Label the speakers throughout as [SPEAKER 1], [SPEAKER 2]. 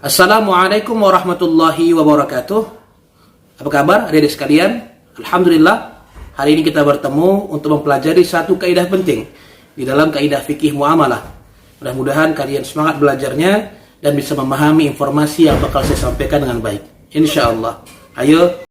[SPEAKER 1] Assalamualaikum warahmatullahi wabarakatuh. Apa kabar adik-adik sekalian? Alhamdulillah, hari ini kita bertemu untuk mempelajari satu kaidah penting di dalam kaidah fikih muamalah. Mudah-mudahan kalian semangat belajarnya dan bisa memahami informasi yang bakal saya sampaikan dengan baik, insya Allah. Ayo.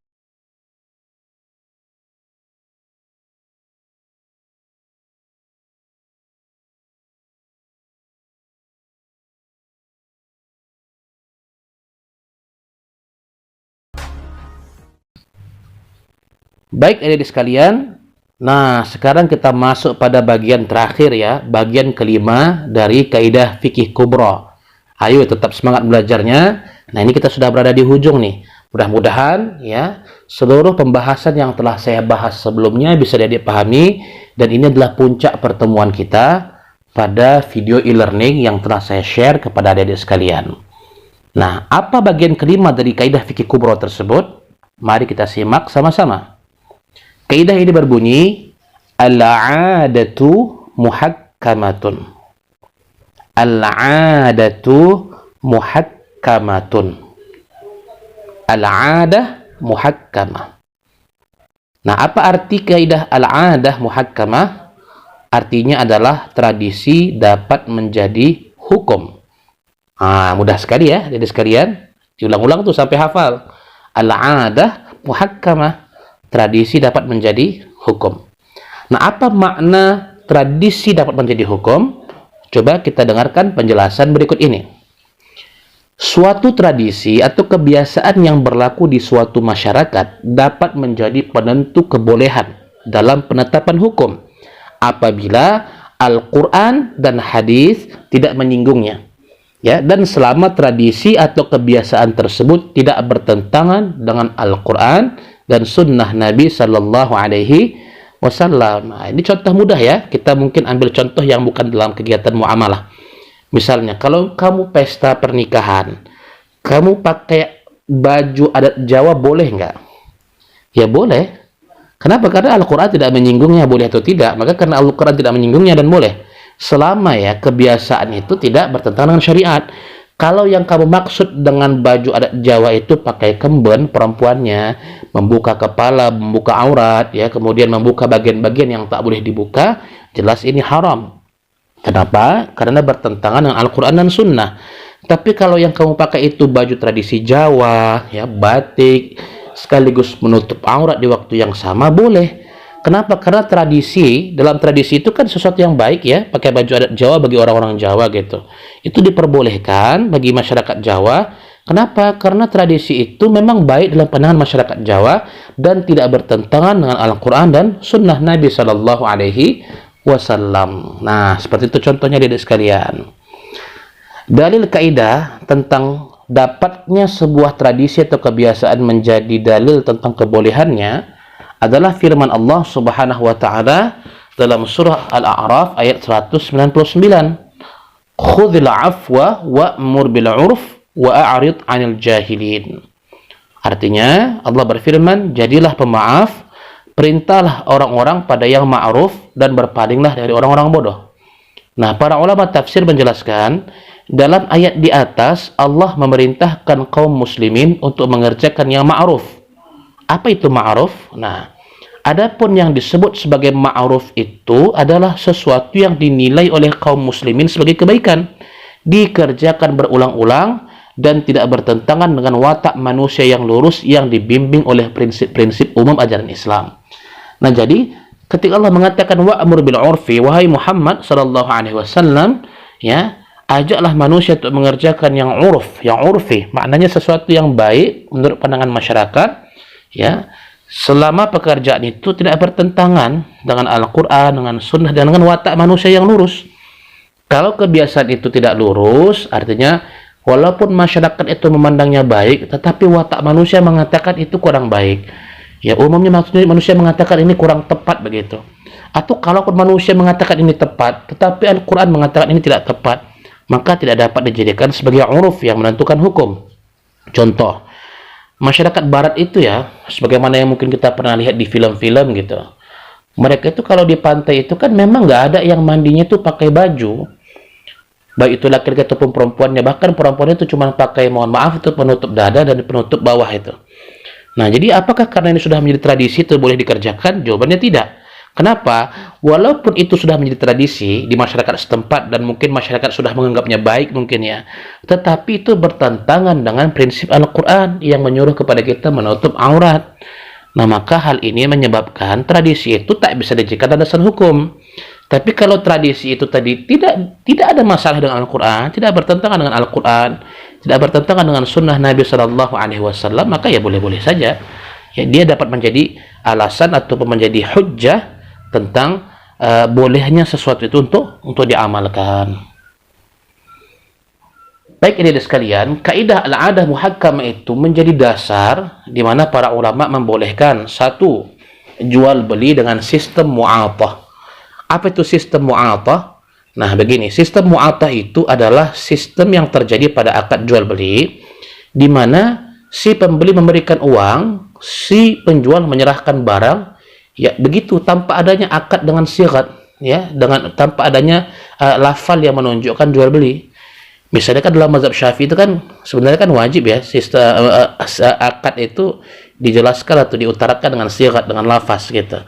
[SPEAKER 1] Baik adik-adik sekalian, nah sekarang kita masuk pada bagian terakhir ya, bagian kelima dari kaidah fikih kubra. Ayo tetap semangat belajarnya. Nah ini kita sudah berada di ujung nih. Mudah-mudahan ya seluruh pembahasan yang telah saya bahas sebelumnya bisa dipahami, dan ini adalah puncak pertemuan kita pada video e-learning yang telah saya share kepada adik-adik sekalian. Nah, apa bagian kelima dari kaidah fikih kubra tersebut? Mari kita simak sama-sama. Kaidah ini berbunyi, al-'adatu muhakkamatun. Al-'adatu muhakkamatun. Al-'adah muhakkamah. Nah, apa arti kaidah al-'adah muhakkamah? Artinya adalah tradisi dapat menjadi hukum. Mudah sekali ya, jadi sekalian. Diulang-ulang tuh sampai hafal. Al-'adah muhakkamah. Tradisi dapat menjadi hukum. Nah, apa makna tradisi dapat menjadi hukum? Coba kita dengarkan penjelasan berikut ini. Suatu tradisi atau kebiasaan yang berlaku di suatu masyarakat dapat menjadi penentu kebolehan dalam penetapan hukum apabila Al-Quran dan hadis tidak menyinggungnya. Ya, dan selama tradisi atau kebiasaan tersebut tidak bertentangan dengan Al-Quran dan sunnah Nabi Sallallahu Alaihi Wasallam. Nah, ini contoh mudah ya. Kita mungkin ambil contoh yang bukan dalam kegiatan muamalah. Misalnya, kalau kamu pesta pernikahan, kamu pakai baju adat Jawa boleh nggak? Ya boleh. Kenapa? Karena Al-Quran tidak menyinggungnya, boleh atau tidak. Maka karena Al-Quran tidak menyinggungnya dan boleh. Selama ya kebiasaan itu tidak bertentangan dengan syariat. Kalau yang kamu maksud dengan baju adat Jawa itu pakai kemben perempuannya, membuka kepala, membuka aurat, ya, kemudian membuka bagian-bagian yang tak boleh dibuka, jelas ini haram. Kenapa? Karena bertentangan dengan Al-Quran dan Sunnah. Tapi kalau yang kamu pakai itu baju tradisi Jawa, ya, batik, sekaligus menutup aurat di waktu yang sama, boleh. Kenapa? Karena dalam tradisi itu kan sesuatu yang baik ya, pakai baju adat Jawa bagi orang-orang Jawa gitu. Itu diperbolehkan bagi masyarakat Jawa. Kenapa? Karena tradisi itu memang baik dalam pandangan masyarakat Jawa dan tidak bertentangan dengan Al-Quran dan Sunnah Nabi Sallallahu Alaihi Wasallam. Nah, seperti itu contohnya adik sekalian. Dalil kaidah tentang dapatnya sebuah tradisi atau kebiasaan menjadi dalil tentang kebolehannya adalah firman Allah Subhanahu wa taala dalam surah Al-A'raf ayat 199. Khudhil afwa wa'mur bil 'urf wa a'rid 'anil jahilin. Artinya Allah berfirman, jadilah pemaaf, perintahlah orang-orang pada yang ma'ruf dan berpalinglah dari orang-orang bodoh. Nah, para ulama tafsir menjelaskan, dalam ayat di atas Allah memerintahkan kaum muslimin untuk mengerjakan yang ma'ruf. Apa itu ma'ruf? Nah, adapun yang disebut sebagai ma'ruf itu adalah sesuatu yang dinilai oleh kaum muslimin sebagai kebaikan, dikerjakan berulang-ulang dan tidak bertentangan dengan watak manusia yang lurus yang dibimbing oleh prinsip-prinsip umum ajaran Islam. Nah, jadi ketika Allah mengatakan wa'mur bil 'urfi, wahai Muhammad sallallahu alaihi wasallam, ya, ajaklah manusia untuk mengerjakan yang urfi, maknanya sesuatu yang baik menurut pandangan masyarakat, ya, selama pekerjaan itu tidak bertentangan dengan Al-Quran, dengan Sunnah, dan dengan watak manusia yang lurus. Kalau kebiasaan itu tidak lurus, artinya walaupun masyarakat itu memandangnya baik, tetapi watak manusia mengatakan itu kurang baik. Ya, umumnya manusia mengatakan ini kurang tepat begitu. Atau kalaupun manusia mengatakan ini tepat, tetapi Al-Quran mengatakan ini tidak tepat, maka tidak dapat dijadikan sebagai uruf yang menentukan hukum. Contoh, masyarakat barat itu ya, sebagaimana yang mungkin kita pernah lihat di film-film gitu, mereka itu kalau di pantai itu kan memang nggak ada yang mandinya itu pakai baju. baik itu laki-laki ataupun perempuannya. Bahkan perempuannya itu cuma pakai, mohon maaf, itu penutup dada dan penutup bawah itu. Nah, jadi apakah karena ini sudah menjadi tradisi itu boleh dikerjakan? Jawabannya tidak. Kenapa? Walaupun itu sudah menjadi tradisi di masyarakat setempat dan mungkin masyarakat sudah menganggapnya baik mungkin ya, tetapi itu bertentangan dengan prinsip Al-Quran yang menyuruh kepada kita menutup aurat. Nah, maka hal ini menyebabkan tradisi itu tak bisa dijadikan landasan hukum. Tapi kalau tradisi itu tadi tidak ada masalah dengan Al-Quran, tidak bertentangan dengan Al-Quran, tidak bertentangan dengan sunnah Nabi Shallallahu Alaihi Wasallam, maka ya boleh-boleh saja. Ya, dia dapat menjadi alasan atau menjadi hujjah tentang bolehnya sesuatu itu untuk diamalkan. Baik, ini sekalian, kaidah al-'adah muhakkamah itu menjadi dasar di mana para ulama membolehkan satu, jual beli dengan sistem mu'atah. Apa itu sistem mu'atah? Nah, begini, sistem mu'atah itu adalah sistem yang terjadi pada akad jual beli di mana si pembeli memberikan uang, si penjual menyerahkan barang. Ya, begitu, tanpa adanya akad dengan sigat, ya, tanpa adanya lafal yang menunjukkan jual beli. Misalnya kan dalam mazhab Syafi'i itu kan sebenarnya kan wajib ya sistem akad itu dijelaskan atau diutarakan dengan sigat, dengan lafaz gitu.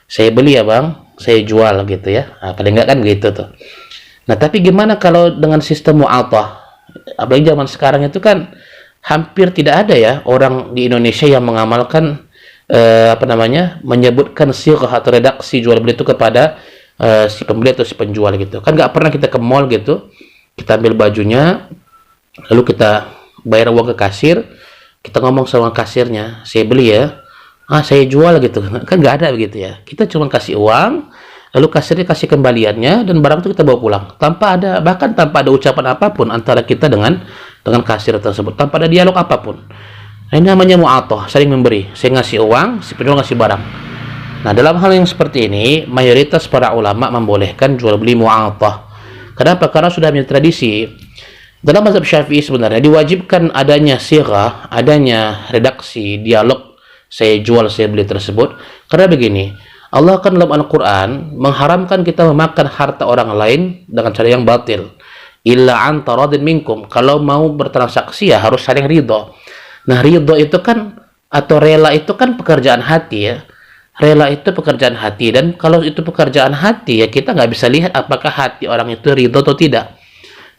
[SPEAKER 1] Saya beli ya bang, saya jual gitu ya. Nah, paling enggak kan gitu tuh. Nah, tapi gimana kalau dengan sistem mu'atah? Apalagi zaman sekarang itu kan hampir tidak ada ya orang di Indonesia yang mengamalkan menyebutkan sighah atau redaksi jual beli itu kepada si pembeli atau si penjual gitu. Kan nggak pernah kita ke mall gitu, kita ambil bajunya, lalu kita bayar uang ke kasir, kita ngomong sama kasirnya, saya beli ya, saya jual gitu. Kan nggak ada begitu ya. Kita cuma kasih uang, lalu kasirnya kasih kembaliannya, dan barang itu kita bawa pulang bahkan tanpa ada ucapan apapun antara kita dengan kasir tersebut, tanpa ada dialog apapun. Nah, ini namanya mu'atah, saling memberi. Saya ngasih uang, si penjual ngasih barang. Nah, dalam hal yang seperti ini, mayoritas para ulama membolehkan jual beli mu'atah. Kenapa? Karena sudah menjadi tradisi. Dalam mazhab Syafi'i sebenarnya diwajibkan adanya sighah, adanya redaksi, dialog saya jual, saya beli tersebut. Karena begini, Allah kan dalam Al-Quran mengharamkan kita memakan harta orang lain dengan cara yang batil. Illa an taradin minkum. Kalau mau bertransaksi ya harus saling ridho. Nah, ridho itu kan, atau rela itu kan pekerjaan hati ya. Rela itu pekerjaan hati, dan kalau itu pekerjaan hati ya kita nggak bisa lihat apakah hati orang itu ridho atau tidak.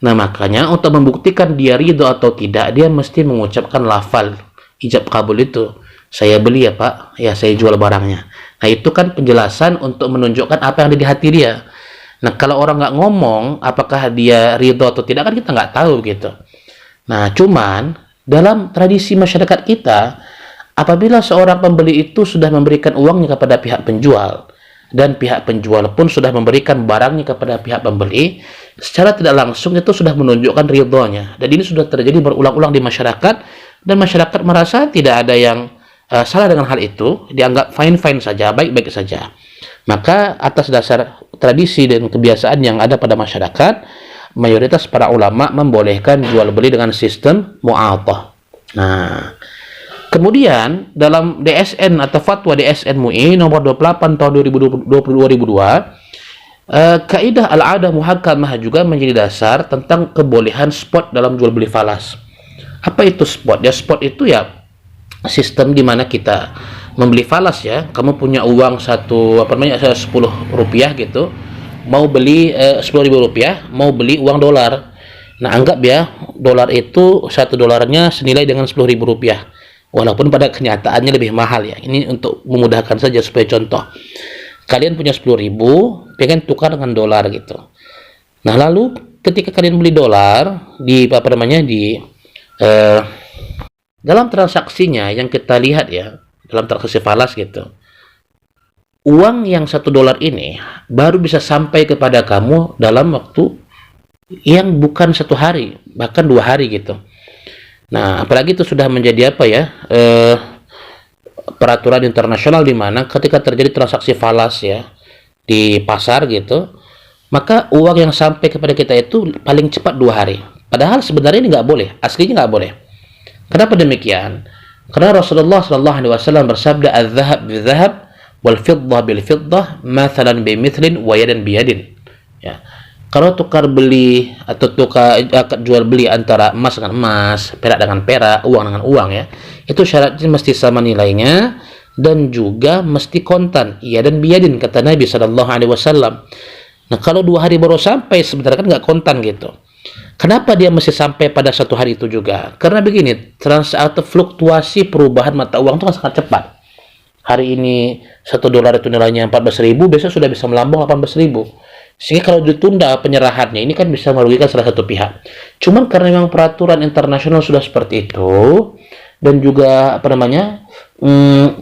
[SPEAKER 1] Nah, makanya untuk membuktikan dia ridho atau tidak, dia mesti mengucapkan lafal ijab kabul itu. Saya beli ya pak, ya saya jual barangnya. Nah, itu kan penjelasan untuk menunjukkan apa yang ada di hati dia. Nah, kalau orang nggak ngomong apakah dia ridho atau tidak, kan kita nggak tahu gitu. Nah, cuman dalam tradisi masyarakat kita, apabila seorang pembeli itu sudah memberikan uangnya kepada pihak penjual, dan pihak penjual pun sudah memberikan barangnya kepada pihak pembeli, secara tidak langsung itu sudah menunjukkan ridhonya. Dan ini sudah terjadi berulang-ulang di masyarakat, dan masyarakat merasa tidak ada yang salah dengan hal itu, dianggap fine-fine saja, baik-baik saja. Maka atas dasar tradisi dan kebiasaan yang ada pada masyarakat, mayoritas para ulama membolehkan jual beli dengan sistem mu'atah. Nah, kemudian dalam DSN atau fatwa DSN MUI nomor 28 tahun 2022, kaidah al-'adah muhakkamah juga menjadi dasar tentang kebolehan spot dalam jual beli falas. Apa itu spot? Ya, spot itu ya sistem di mana kita membeli falas ya. Kamu punya uang 10 rupiah gitu, mau beli 10.000 rupiah, mau beli uang dolar. Nah, anggap ya dolar itu 1 dolarnya senilai dengan 10.000 rupiah, walaupun pada kenyataannya lebih mahal ya. Ini untuk memudahkan saja supaya contoh. Kalian punya 10.000, pengen tukar dengan dolar gitu. Nah, lalu ketika kalian beli dolar di dalam transaksinya yang kita lihat ya, dalam transaksi falas gitu, uang yang 1 dolar ini baru bisa sampai kepada kamu dalam waktu yang bukan 1 hari, bahkan 2 hari gitu. Nah, apalagi itu sudah menjadi peraturan internasional di mana ketika terjadi transaksi falas ya di pasar gitu, maka uang yang sampai kepada kita itu paling cepat 2 hari. Padahal sebenarnya ini nggak boleh, aslinya nggak boleh. Kenapa demikian? Karena Rasulullah SAW bersabda, "Al-dhahab bil-dhahab wal fiddah bil fiddah mathalan bi mithlin wa yadan bi yadin." Ya. Kalau tukar beli atau tukar jual beli antara emas dengan emas, perak dengan perak, uang dengan uang ya, itu syaratnya mesti sama nilainya dan juga mesti kontan. Iya dan biyadin kata Nabi Shallallahu Alaihi Wasallam. Nah kalau 2 hari baru sampai sebenarnya kan nggak kontan gitu. Kenapa dia mesti sampai pada 1 hari itu juga? Karena begini, atau fluktuasi perubahan mata uang itu kan sangat cepat. Hari ini $1 itu nilainya 14.000, besok sudah bisa melambung 18.000. Sehingga kalau ditunda penyerahannya ini kan bisa merugikan salah satu pihak. Cuman karena memang peraturan internasional sudah seperti itu dan juga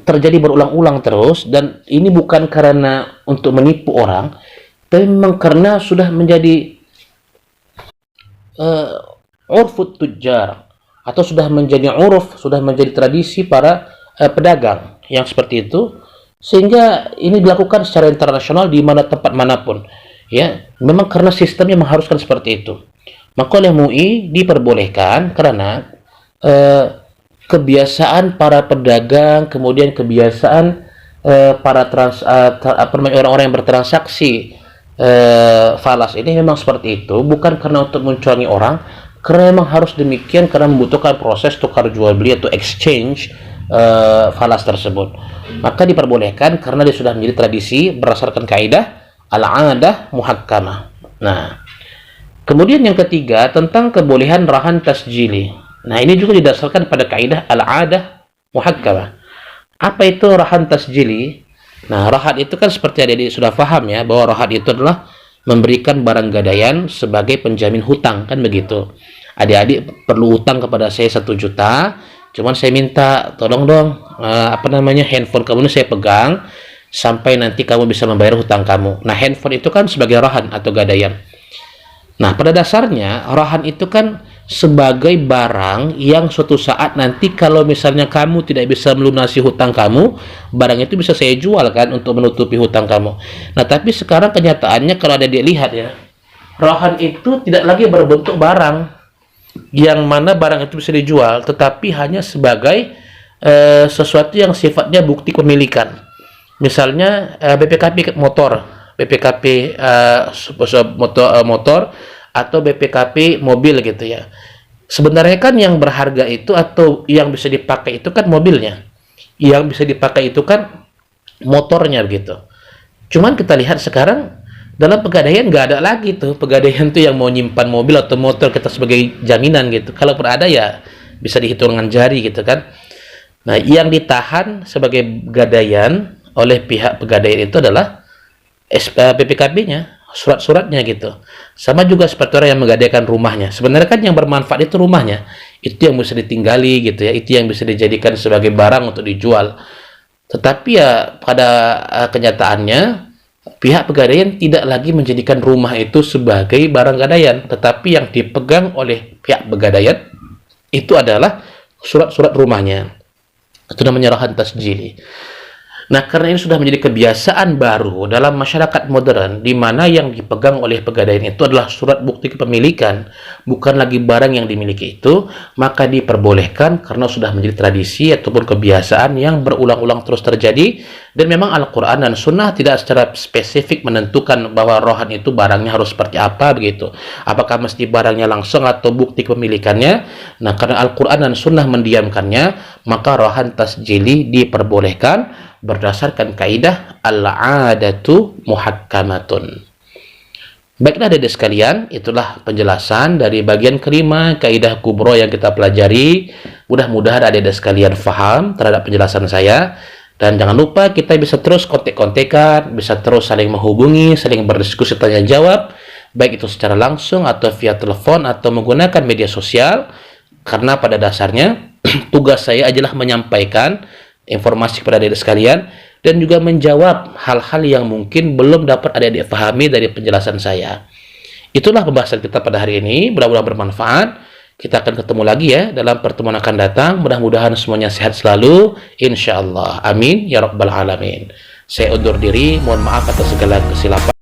[SPEAKER 1] terjadi berulang-ulang terus, dan ini bukan karena untuk menipu orang, tapi memang karena sudah menjadi urfut tujjar, atau sudah menjadi uruf, sudah menjadi tradisi para pedagang yang seperti itu, sehingga ini dilakukan secara internasional di mana tempat manapun ya, memang karena sistemnya mengharuskan seperti itu. Maka oleh MUI diperbolehkan karena kebiasaan para pedagang, kemudian kebiasaan para orang-orang yang bertransaksi falas ini memang seperti itu, bukan karena untuk mencurangi orang, karena memang harus demikian karena membutuhkan proses tukar jual beli atau exchange falas tersebut. Maka diperbolehkan karena dia sudah menjadi tradisi berdasarkan kaidah al-'adah muhakkamah. Nah, kemudian yang ketiga tentang kebolehan rahan tasjili. Nah, ini juga didasarkan pada kaidah al-'adah muhakkamah. Apa itu rahan tasjili? Nah, rahan itu kan seperti adik-adik sudah paham ya, bahwa rahan itu adalah memberikan barang gadaian sebagai penjamin hutang, kan begitu. Adik-adik perlu hutang kepada saya 1 juta, cuman saya minta tolong dong handphone kamu ini saya pegang sampai nanti kamu bisa membayar hutang kamu. Nah, handphone itu kan sebagai rahan atau gadaian. Nah, pada dasarnya rahan itu kan sebagai barang yang suatu saat nanti kalau misalnya kamu tidak bisa melunasi hutang kamu, barang itu bisa saya jual kan untuk menutupi hutang kamu. Nah, tapi sekarang kenyataannya kalau ada dilihat ya, rahan itu tidak lagi berbentuk barang yang mana barang itu bisa dijual, tetapi hanya sebagai sesuatu yang sifatnya bukti kepemilikan. Misalnya BPKB motor, BPKB motor atau BPKB mobil gitu ya. Sebenarnya kan yang berharga itu atau yang bisa dipakai itu kan mobilnya, yang bisa dipakai itu kan motornya begitu. Cuman kita lihat sekarang dalam pegadaian nggak ada lagi tuh pegadaian tuh yang mau nyimpan mobil atau motor kita sebagai jaminan gitu. Kalau ada ya bisa dihitung dengan jari gitu kan. Nah, yang ditahan sebagai gadaian oleh pihak pegadaian itu adalah BPKB-nya, surat-suratnya gitu. Sama juga seperti orang yang menggadaikan rumahnya. Sebenarnya kan yang bermanfaat itu rumahnya, itu yang bisa ditinggali gitu ya, itu yang bisa dijadikan sebagai barang untuk dijual. Tetapi ya pada kenyataannya pihak pegadaian tidak lagi menjadikan rumah itu sebagai barang gadaian, tetapi yang dipegang oleh pihak pegadaian itu adalah surat-surat rumahnya. Itu namanya rahan tasjili. Nah, karena ini sudah menjadi kebiasaan baru dalam masyarakat modern, di mana yang dipegang oleh pegadaian itu adalah surat bukti kepemilikan, bukan lagi barang yang dimiliki itu, maka diperbolehkan karena sudah menjadi tradisi ataupun kebiasaan yang berulang-ulang terus terjadi, dan memang Al-Quran dan Sunnah tidak secara spesifik menentukan bahwa rahan itu barangnya harus seperti apa begitu. Apakah mesti barangnya langsung atau bukti kepemilikannya? Nah, karena Al-Quran dan Sunnah mendiamkannya, maka rahan tasjili diperbolehkan berdasarkan kaidah al-'adatu muhakkamatun. Baiklah adik-adik sekalian, itulah penjelasan dari bagian kelima kaidah kubro yang kita pelajari. Mudah-mudahan adik-adik sekalian faham terhadap penjelasan saya. Dan jangan lupa kita bisa terus kontek-kontekan, bisa terus saling menghubungi, saling berdiskusi tanya jawab, baik itu secara langsung atau via telepon atau menggunakan media sosial. Karena pada dasarnya tugas saya adalah menyampaikan informasi kepada adik-adik sekalian dan juga menjawab hal-hal yang mungkin belum dapat adik-adik pahami dari penjelasan saya. Itulah pembahasan kita pada hari ini, mudah-mudahan bermanfaat. Kita akan ketemu lagi ya dalam pertemuan akan datang. Mudah-mudahan semuanya sehat selalu, insyaallah. Amin ya rabbal alamin. Saya undur diri, mohon maaf atas segala kesilapan.